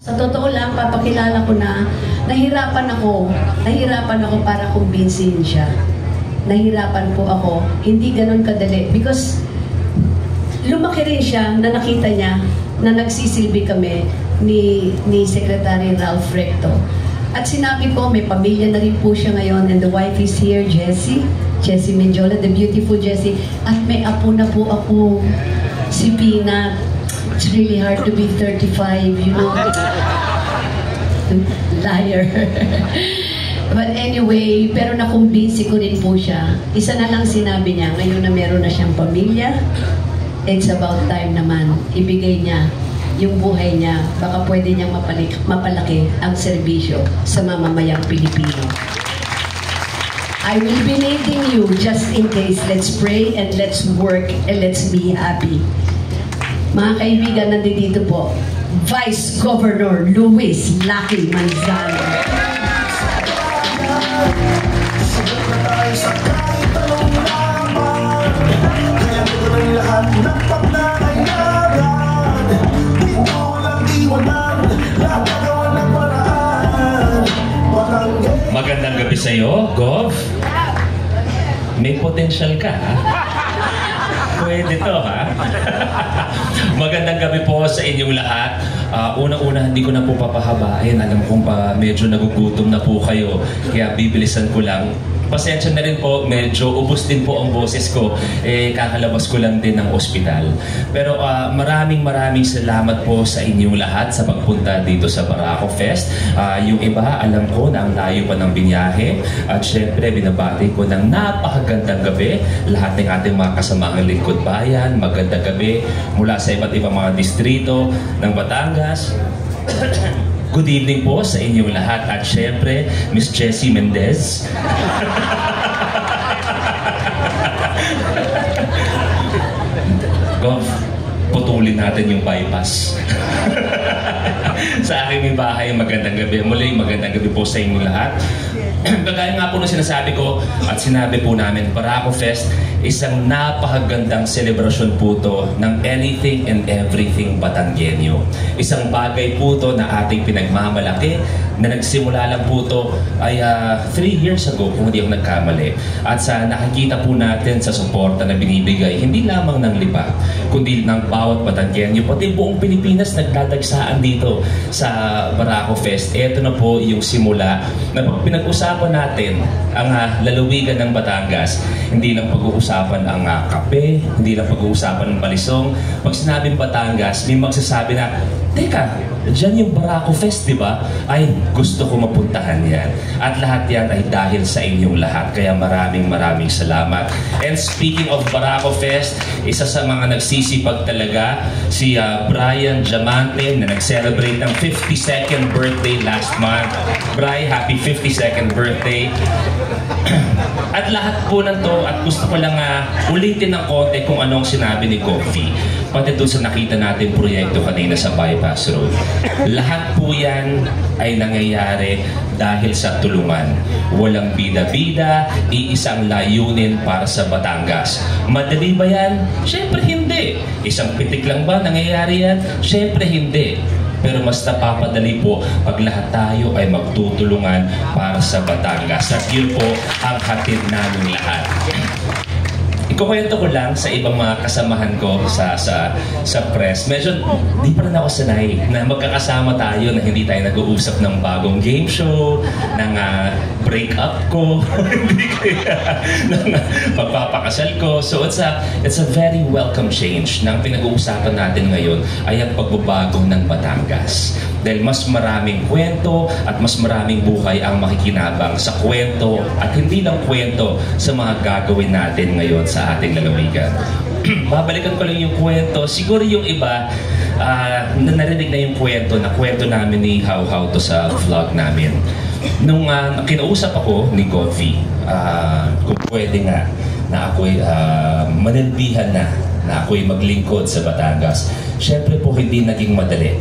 Sa totoo lang, papakilala ko na nahirapan ako para kumbinsin siya. Nahirapan po ako, hindi ganun kadali. Because lumaki rin siya na nakita niya na nagsisilbi kami ni Secretary Ralph Recto. At sinabi ko, may pamilya na rin po siya ngayon and the wife is here, Jessie Menjola, the beautiful Jessie. At may apo na po ako, si Peanut. It's really hard to be 35, you know. Liar. But anyway, pero nakumbinsi ko rin po siya. Isa na lang sinabi niya, ngayon na meron na siyang pamilya, it's about time naman, ibigay niya yung buhay niya. Baka pwede niyang mapalaki ang serbisyo sa mamamayang Pilipino. I will be needing you just in case. Let's pray and let's work and let's be happy. Mga kaibigan, nandito po, Vice Governor Luis Lucky Manzano. Magandang gabi sa iyo, Gov. May potential ka, ha? Pwede to, ha? Magandang gabi po sa inyong lahat. Una-una, hindi ko na po papahabain. Alam kong medyo nagugutom na po kayo. Kaya bibilisan ko lang. Pasensya na rin po, medyo ubos din po ang boses ko. Kakalabas ko lang din ng ospital. Pero maraming salamat po sa inyong lahat sa pagpunta dito sa Barako Fest. Yung iba, alam ko na ang layo pa ng binyahe. At syempre, binabati ko ng napakagandang gabi. Lahat ng ating mga kasamaang lingkod bayan, magandang gabi mula sa iba't ibang mga distrito ng Batangas. Good evening po sa inyong lahat at syempre, Miss Jessie Mendez. Gov, putulin natin yung bypass. Sa aking bahay, magandang gabi. Muli, magandang gabi po sa inyong lahat. Kagaya nga po na sinasabi ko at sinabi po namin, Barako Fest, isang napakagandang selebrasyon po to ng anything and everything Batanggenyo. Isang bagay po to na ating pinagmamalaki na nagsimula lang po to ay 3 years ago kung hindi ako nagkamali. At sa nakikita po natin sa suporta na binibigay, hindi lamang ng Lipa, kundi ng bawat Batanggenyo, pati buong Pilipinas nagdadagsaan dito sa Barako Fest. Ito na po yung simula na pinag-usapan natin ang lalawigan ng Batangas. Hindi lang pag-uusapan ang kape, hindi lang pag-uusapan ng balisong. Pag sinabing Batangas, may magsasabi na, teka, dyan yung Barako Fest, di ba? Ay, gusto ko mapuntahan yan. At lahat yan ay dahil sa inyong lahat. Kaya maraming salamat. And speaking of Barako Fest, isa sa mga nagsisipag talaga, si Brian Diamante na nag-celebrate ng 52nd birthday last month. Brian, happy 52nd birthday. At lahat po ng to, at gusto ko lang ulitin ng konti kung anong sinabi ni Coffee. Pati doon sa nakita natin proyekto kanina sa Bypass Road. Lahat po yan ay nangyayari dahil sa tulungan. Walang bida-bida, iisang layunin para sa Batangas. Madali ba yan? Siyempre hindi. Isang pitik lang ba nangyayari yan? Siyempre hindi. Pero mas napapadali po pag lahat tayo ay magtutulungan para sa Batangas. At yun po ang hatid namin lahat. Ikukwento ko lang sa ibang mga kasamahan ko sa press. Medyo di pa rin ako sanay na magkakasama tayo na hindi tayo nag-uusap ng bagong game show, ng break-up ko, hindi kaya ng pagpapakasal ko. So it's a very welcome change na ang pinag-uusapan natin ngayon ay ang pagbabago ng Batangas. Dahil mas maraming kwento at mas maraming buhay ang makikinabang sa kwento at hindi lang kwento sa mga gagawin natin ngayon sa ating lalawigan. Babalikan ko lang yung kwento. Siguro yung iba, narinig na yung kwento namin ni How to sa vlog namin. Nung kinausap ako ni Goffy, kung pwede nga na ako'y manilbihan na ako'y maglingkod sa Batangas. Siyempre po hindi naging madali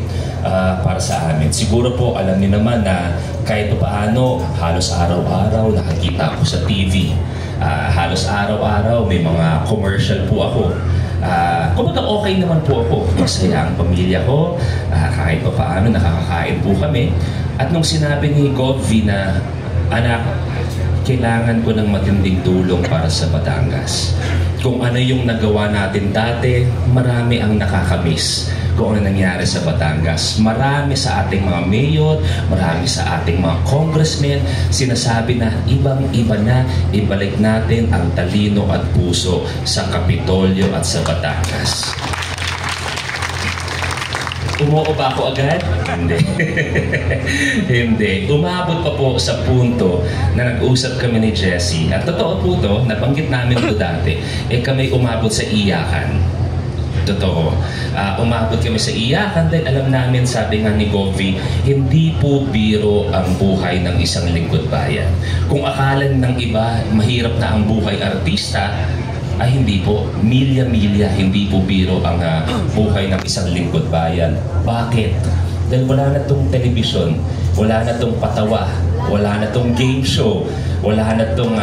para sa amin. Siguro po alam niyo naman na kahit paano halos araw-araw nakikita ko sa TV. Halos araw-araw may mga commercial po ako. kumbaga okay naman po ako. Masaya ang pamilya ko, kahit pa paano nakakakain po kami. At nung sinabi ni Govvi na, anak, kailangan ko ng matinding tulong para sa Batangas. Kung ano yung nagawa natin dati, marami ang nakakamiss kung ano nangyari sa Batangas. Marami sa ating mga mayor, marami sa ating mga congressmen, sinasabi na ibang-iba na, ibalik natin ang talino at puso sa Kapitolyo at sa Batangas. Umuo ba ako agad? Hindi. Hindi. Umabot pa po sa punto na nag-usap kami ni Jessie. At totoo po to, nabanggit namin ito dati. Kami umabot sa iyakan. Totoo. Umabot kami sa iyakan dahil alam namin, sabi nga ni Govvi, hindi po biro ang buhay ng isang lingkod bayan. Kung akalan ng iba, mahirap na ang buhay artista, ay hindi po, milya-milya, hindi po biro ang buhay ng isang lingkod bayan. Bakit? Dahil wala na tong telebisyon, wala na tong patawa, wala na tong game show, wala na tong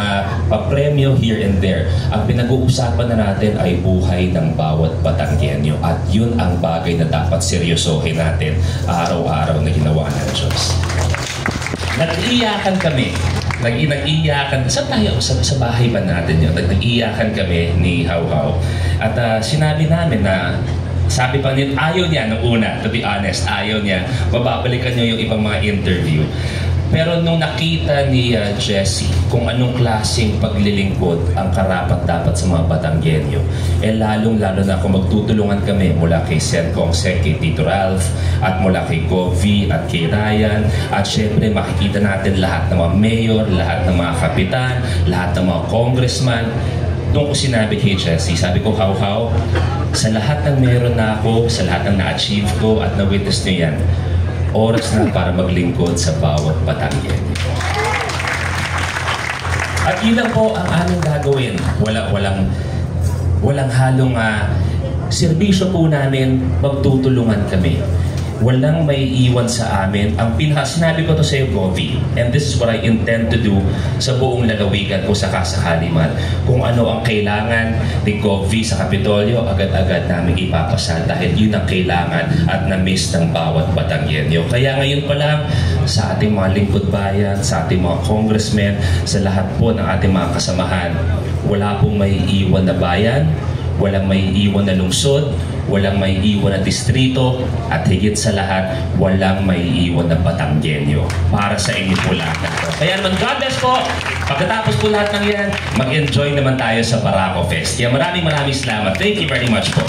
papremyo here and there. Ang pinag-uusapan na natin ay buhay ng bawat Batanggenyo at yun ang bagay na dapat seryosohin natin araw-araw na ginawa ng Diyos. Nag-iyakan kami. Nag-iyakan. Saan tayo? Sa bahay ba natin yun? Nag-iyakan kami ni How How. At sinabi namin na, sabi pa niya, ayaw niya nung una, to be honest, ayaw niya. Bababalikan niyo yung ibang mga interview. Pero nung nakita ni Jessie kung anong klaseng paglilingkod ang karapat dapat sa mga Batanggenyo, lalong-lalo na kung magtutulungan kami mula kay Sen Kongse, kay Tito Ralph, at mula kay Govvi at kay Ryan, at syempre makikita natin lahat ng mga mayor, lahat ng mga kapitan, lahat ng mga congressman. Doon ko sinabi kay Jessie, sabi ko, How, sa lahat ng meron na ako, sa lahat ng na-achieve ko at na-witness niyo yan, oras na para maglingkod sa bawat Batanggenyo. At yun lang po ang aming gagawin. Walang halong serbisyo po namin, magtutulungan kami. Walang may iwan sa amin. Ang sinabi ko to sa iyo, Govvi, and this is what I intend to do sa buong lalawigan kung sakasakali man. Kung ano ang kailangan ni Govvi sa Kapitolyo, agad-agad namin ipapasa dahil yun ang kailangan at na-miss ng bawat Batanggenyo. Kaya ngayon pa lang, sa ating mga lingkod bayan, sa ating mga congressmen, sa lahat po ng ating mga kasamahan, wala pong may iwan na bayan, walang may iwan na lungsod, walang may iwan na distrito, at higit sa lahat, walang may iwan na Batanggenyo. Para sa inyo po lahat ito. Kaya naman, God bless po! Pagkatapos po lahat ng yan, mag-enjoy naman tayo sa Barako Fest. Kaya maraming salamat. Thank you very much po.